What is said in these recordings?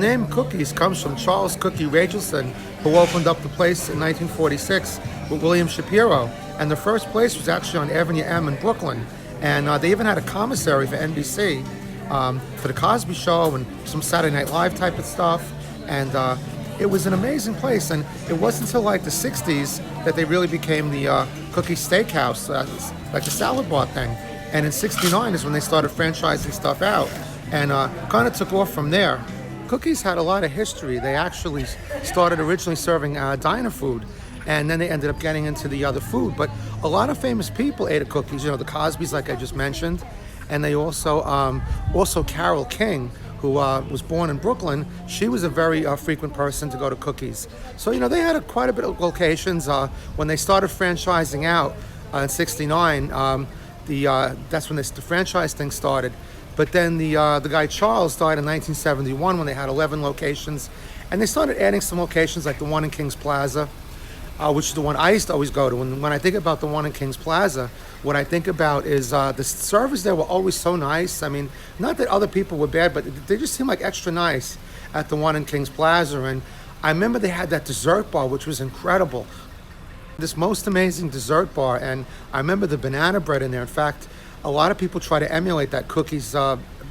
The name Cookies comes from Charles Cooky Rachelson, who opened up the place in 1946 with William Shapiro. And the first place was actually on Avenue M in Brooklyn. And they even had a commissary for NBC, for the Cosby Show and some Saturday Night Live type of stuff. And it was an amazing place. And it wasn't until like the 60s that they really became the Cooky Steakhouse, like the salad bar thing. And in 69 is when they started franchising stuff out. And kind of took off from there. Cookies had a lot of history. They actually started originally serving diner food, and then they ended up getting into the other food. But a lot of famous people ate at Cookies. You know, the Cosbys, like I just mentioned, and they also Carole King, who was born in Brooklyn. She was a very frequent person to go to Cookies. So you know, they had quite a bit of locations. When they started franchising out in '69, that's when the franchise thing started. But then the guy Charles died in 1971 when they had 11 locations. And they started adding some locations like the one in Kings Plaza, which is the one I used to always go to. And when I think about the one in Kings Plaza, what I think about is the servers there were always so nice. I mean, not that other people were bad, but they just seemed like extra nice at the one in Kings Plaza. And I remember they had that dessert bar, which was incredible. This most amazing dessert bar. And I remember the banana bread in there. In fact, a lot of people try to emulate that Cookies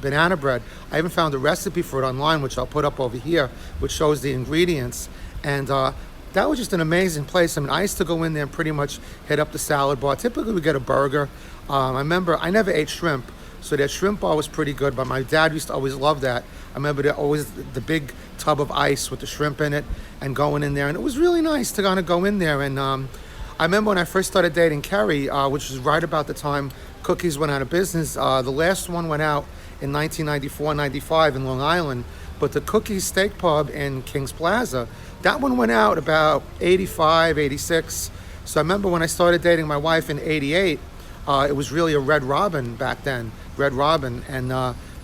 banana bread. I even found a recipe for it online, which I'll put up over here, which shows the ingredients. And that was just an amazing place. I mean, I used to go in there and pretty much hit up the salad bar. Typically, we get a burger. I remember I never ate shrimp, so that shrimp bar was pretty good, but my dad used to always love that. I remember always the big tub of ice with the shrimp in it and going in there. And it was really nice to kind of go in there. And I remember when I first started dating Kerry, which was right about the time Cookies went out of business. The last one went out in 1994-95 in Long Island, but the Cookies Steak Pub in Kings Plaza, that one went out about 85, 86. So I remember when I started dating my wife in 88, it was really a Red Robin back then, Red Robin, and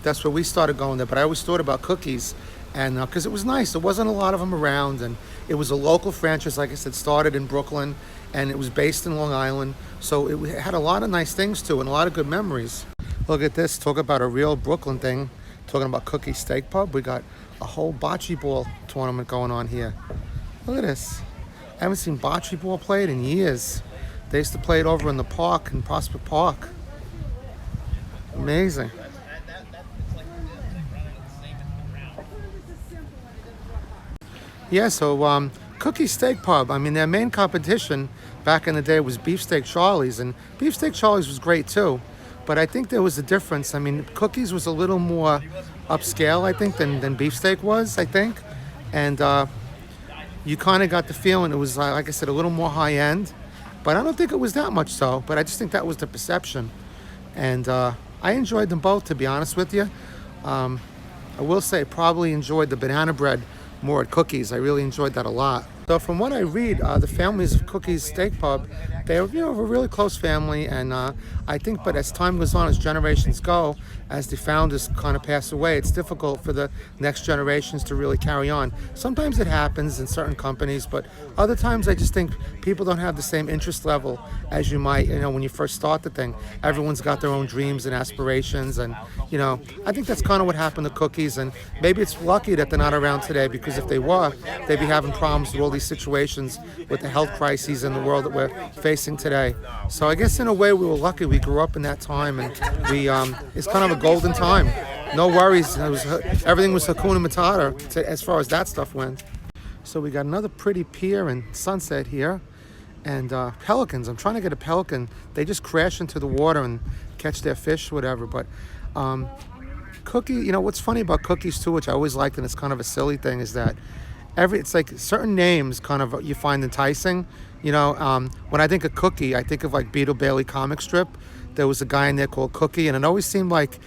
that's where we started going there. But I always thought about Cookies, and because it was nice. There wasn't a lot of them around, and it was a local franchise, like I said, started in Brooklyn, and it was based in Long Island. So it had a lot of nice things too, and a lot of good memories. Look at this, talk about a real Brooklyn thing. Talking about Cookie Steak Pub, we got a whole bocce ball tournament going on here. Look at this. I haven't seen bocce ball played in years. They used to play it over in the park, in Prospect Park. Amazing. Yeah, so Cookie Steak Pub, I mean, their main competition back in the day was Beefsteak Charlie's, and Beefsteak Charlie's was great too, but I think there was a difference. I mean, Cookies was a little more upscale, I think, than Beefsteak was, I think, and you kind of got the feeling it was, like I said, a little more high-end, but I don't think it was that much so, but I just think that was the perception, and I enjoyed them both, to be honest with you. I will say, probably enjoyed the banana bread more at Cookies. I really enjoyed that a lot. So from what I read, the families of Cookies Steak Pub, they're a really close family, and I think, but as time goes on, as generations go, as the founders kind of pass away, it's difficult for the next generations to really carry on. Sometimes it happens in certain companies, but other times I just think people don't have the same interest level as you might, when you first start the thing. Everyone's got their own dreams and aspirations, and I think that's kind of what happened to Cookies, and maybe it's lucky that they're not around today, because if they were, they'd be having problems with all these situations with the health crises in the world that we're facing today. So I guess in a way we were lucky. We grew up in that time, and we it's kind of a golden time. No worries. Everything was Hakuna Matata as far as that stuff went. So we got another pretty pier and sunset here, and pelicans. I'm trying to get a pelican. They just crash into the water and catch their fish, whatever. But Cookie, what's funny about Cookies too, which I always liked, and it's kind of a silly thing, is that it's like certain names kind of you find enticing. When I think of Cookie, I think of like Beetle Bailey comic strip. There was a guy in there called Cookie, and it always seemed like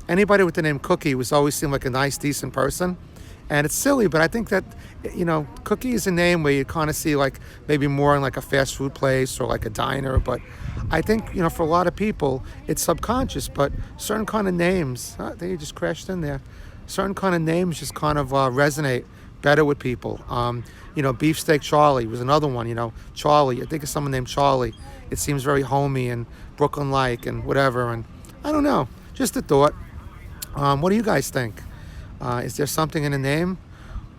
anybody with the name Cookie always seemed like a nice, decent person. And it's silly, but I think that, Cookie is a name where you kind of see like maybe more in like a fast food place or like a diner. But I think, for a lot of people, it's subconscious, but certain kind of names, they just crashed in there. Certain kind of names just kind of resonate better with people. Beefsteak Charlie was another one, Charlie. I think of someone named Charlie. It seems very homey and Brooklyn-like and whatever. And I don't know, just a thought. What do you guys think? Is there something in a name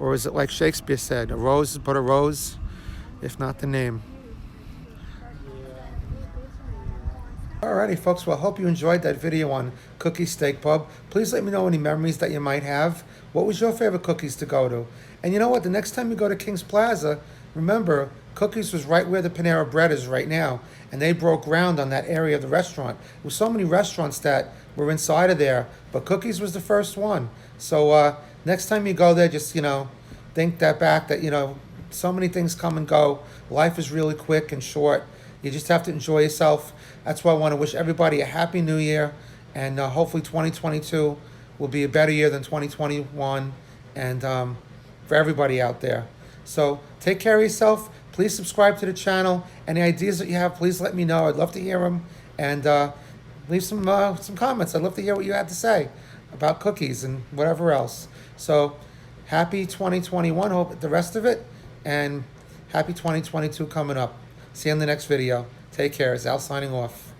Or is it like Shakespeare said, a rose is but a rose, if not the name? Alrighty, folks. Well, I hope you enjoyed that video on Cookie Steak Pub. Please let me know any memories that you might have. What was your favorite Cookies to go to? And you know what? The next time you go to King's Plaza, remember, Cookies was right where the Panera Bread is right now. And they broke ground on that area of the restaurant. There were so many restaurants that were inside of there, but Cookies was the first one. So next time you go there, just, think that back that, so many things come and go. Life is really quick and short. You just have to enjoy yourself. That's why I want to wish everybody a happy new year. And hopefully 2022 will be a better year than 2021. And for everybody out there. So take care of yourself. Please subscribe to the channel. Any ideas that you have, please let me know. I'd love to hear them. And leave some comments. I'd love to hear what you had to say about cookies and whatever else. So happy 2021. Hope the rest of it. And happy 2022 coming up. See you in the next video. Take care. It's Al signing off.